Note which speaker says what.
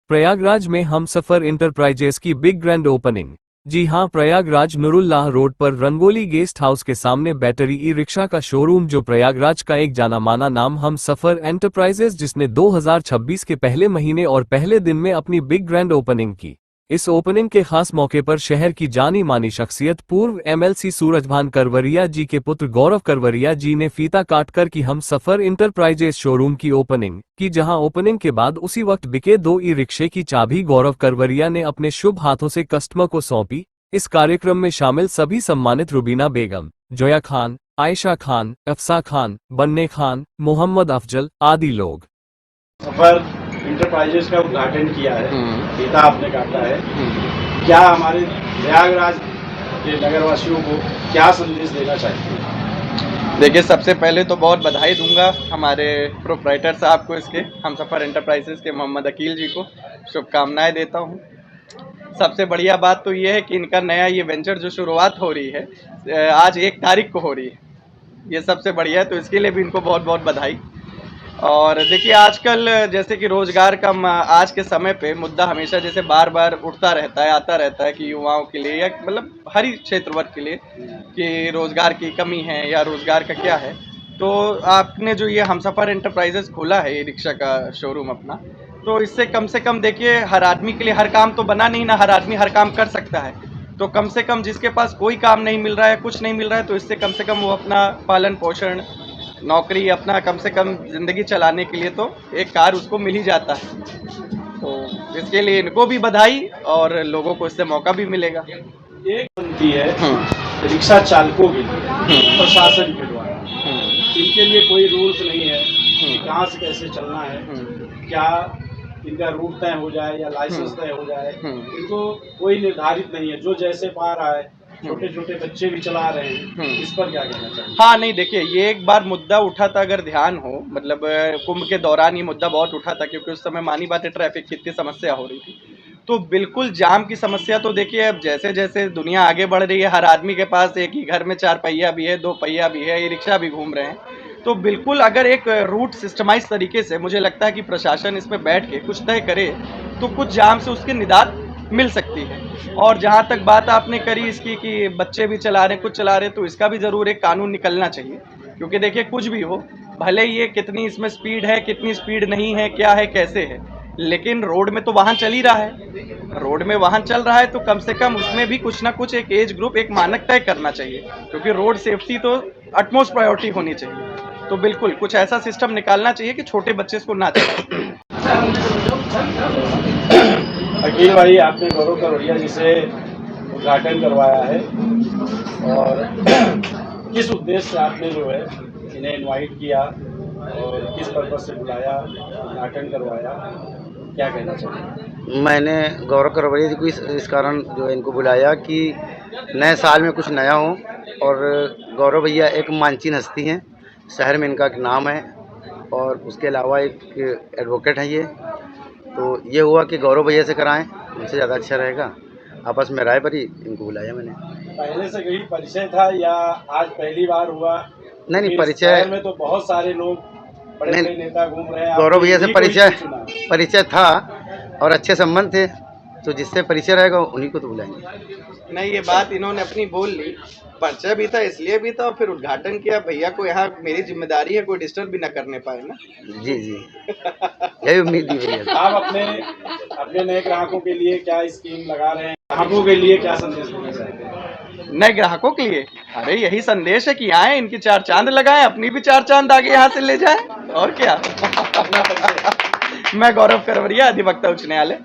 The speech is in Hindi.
Speaker 1: प्रयागराज में हमसफर इंटरप्राइजेस की बिग ग्रैंड ओपनिंग। जी हां, प्रयागराज नुरुल्लाह रोड पर रंगोली गेस्ट हाउस के सामने बैटरी ई रिक्शा का शोरूम, जो प्रयागराज का एक जाना माना नाम हमसफर एंटरप्राइजेस, जिसने 2026 के पहले महीने और पहले दिन में अपनी बिग ग्रैंड ओपनिंग की। इस ओपनिंग के खास मौके पर शहर की जानी मानी शख्सियत पूर्व एमएलसी सूरजभान करवरिया जी के पुत्र गौरव करवरिया जी ने फीता काटकर की हमसफर इंटरप्राइजेस शोरूम की ओपनिंग की, जहां ओपनिंग के बाद उसी वक्त बिके 2 ई रिक्शे की चाबी गौरव करवरिया ने अपने शुभ हाथों से कस्टमर को सौंपी। इस कार्यक्रम में शामिल सभी सम्मानित रुबीना बेगम, जोया खान, आयशा खान, अफसा खान, बन्ने खान, मोहम्मद अफजल आदि लोग।
Speaker 2: सफर इंटरप्राइजेस का उद्घाटन किया है, फीता आपने काटा है। क्या हमारे प्रयागराज के नगरवासियों को क्या संदेश देना चाहिए?
Speaker 3: देखिए, सबसे पहले तो बहुत बधाई दूंगा हमारे प्रोप्राइटर साहब को, इसके हमसफर एंटरप्राइजेस के मोहम्मद अकील जी को शुभकामनाएं देता हूं। सबसे बढ़िया बात तो ये है कि इनका नया ये वेंचर जो शुरुआत हो रही है आज 1 तारीख को हो रही है, ये सबसे बढ़िया है, तो इसके लिए भी इनको बहुत बहुत बधाई। और देखिए, आजकल जैसे कि रोजगार का आज के समय पे मुद्दा हमेशा जैसे बार बार उठता रहता है, आता रहता है कि युवाओं के लिए या मतलब हर ही क्षेत्र वर्ग के लिए कि रोजगार की कमी है या रोजगार का क्या है। तो आपने जो ये हमसफर एंटरप्राइजेस खोला है, ये रिक्शा का शोरूम अपना, तो इससे कम से कम देखिए, हर आदमी के लिए हर काम तो बना नहीं ना, हर आदमी हर काम कर सकता है। तो कम से कम जिसके पास कोई काम नहीं मिल रहा है, कुछ नहीं मिल रहा है, तो इससे कम से कम वो अपना पालन पोषण, नौकरी, अपना कम से कम ज़िंदगी चलाने के लिए तो एक कार उसको मिल ही जाता है। तो इसके लिए इनको भी बधाई और लोगों को इससे मौका भी मिलेगा।
Speaker 2: एक बनती है रिक्शा चालकों के लिए प्रशासन के द्वारा, इनके लिए कोई रूल्स नहीं है कि कहाँ से कैसे चलना है, क्या इनका रूट तय हो जाए या लाइसेंस तय हो जाए, इनको कोई निर्धारित नहीं है, जो जैसे पा रहा है। छोटे छोटे बच्चे भी चला रहे हैं, इस पर क्या कहना चाहिए?
Speaker 3: हाँ, नहीं, देखिए, ये एक बार मुद्दा उठा था, अगर ध्यान हो, मतलब कुंभ के दौरान ये मुद्दा बहुत उठा था, क्योंकि उस समय मानी बात है ट्रैफिक की इतनी समस्या हो रही थी। तो बिल्कुल जाम की समस्या तो देखिए, अब जैसे जैसे दुनिया आगे बढ़ रही है, हर आदमी के पास एक ही घर में 4 पहिया भी है, 2 पहिया भी है, ई रिक्शा भी घूम रहे हैं। तो बिल्कुल अगर एक रूट सिस्टमाइज तरीके से, मुझे लगता है कि प्रशासन इसमें बैठ के कुछ तय करे तो कुछ जाम से उसके निदान मिल सकती है। और जहाँ तक बात आपने करी इसकी कि बच्चे भी चला रहे हैं, कुछ चला रहे हैं, तो इसका भी ज़रूर एक कानून निकलना चाहिए। क्योंकि देखिए, कुछ भी हो, भले ये कितनी इसमें स्पीड है, कितनी स्पीड नहीं है, क्या है, कैसे है, लेकिन रोड में तो वाहन चल ही रहा है। रोड में वाहन चल रहा है तो कम से कम उसमें भी कुछ ना कुछ एक एज ग्रुप, एक मानक तय करना चाहिए, क्योंकि रोड सेफ्टी तो अटमोस्ट प्रायोरिटी होनी चाहिए। तो बिल्कुल कुछ ऐसा सिस्टम निकालना चाहिए कि छोटे बच्चे इसको ना चलाएं।
Speaker 2: अकील भाई, आपने गौरव करवरिया जी से उद्घाटन करवाया है, और किस उद्देश्य से आपने जो है इन्हें इनवाइट किया और किस पर्पज से बुलाया, उद्घाटन करवाया, क्या कहना चाहिए?
Speaker 4: मैंने गौरव करवरिया जी को इस कारण जो है इनको बुलाया कि नए साल में कुछ नया हो, और गौरव भैया एक मानचीन हस्ती हैं, शहर में इनका नाम है, और उसके अलावा एक एडवोकेट हैं ये। तो ये हुआ कि गौरव भैया से कराएं, उनसे ज़्यादा अच्छा रहेगा। आपस में राय पड़ी, इनको बुलाया मैंने।
Speaker 2: पहले से कहीं परिचय था या आज पहली बार हुआ?
Speaker 4: नहीं, परिचय
Speaker 2: में तो बहुत सारे लोग, बड़े बड़े नेता घूम रहे हैं।
Speaker 4: गौरव भैया से परिचय था और अच्छे संबंध थे, तो जिससे परिचय रहेगा उन्हीं को तो बुलाएंगे।
Speaker 3: नहीं, ये बात इन्होंने अपनी बोल ली, परिचय भी था इसलिए भी था, और फिर उद्घाटन किया। भैया को यहाँ मेरी जिम्मेदारी है, कोई डिस्टर्ब भी ना करने पाए ना।
Speaker 4: जी जी, यही उम्मीद थी भैया।
Speaker 2: आप अपने नए ग्राहकों के लिए क्या स्कीम लगा रहे हैं? ग्राहकों के लिए क्या संदेश देना चाहते हैं?
Speaker 3: नए ग्राहकों के लिए अरे यही संदेश है कि आए, इनकी 4 चांद लगाएं, अपनी भी 4 चांद आगे यहाँ से ले जाएं, और क्या। मैं गौरव करवरिया, अधिवक्ता उच्च न्यायालय।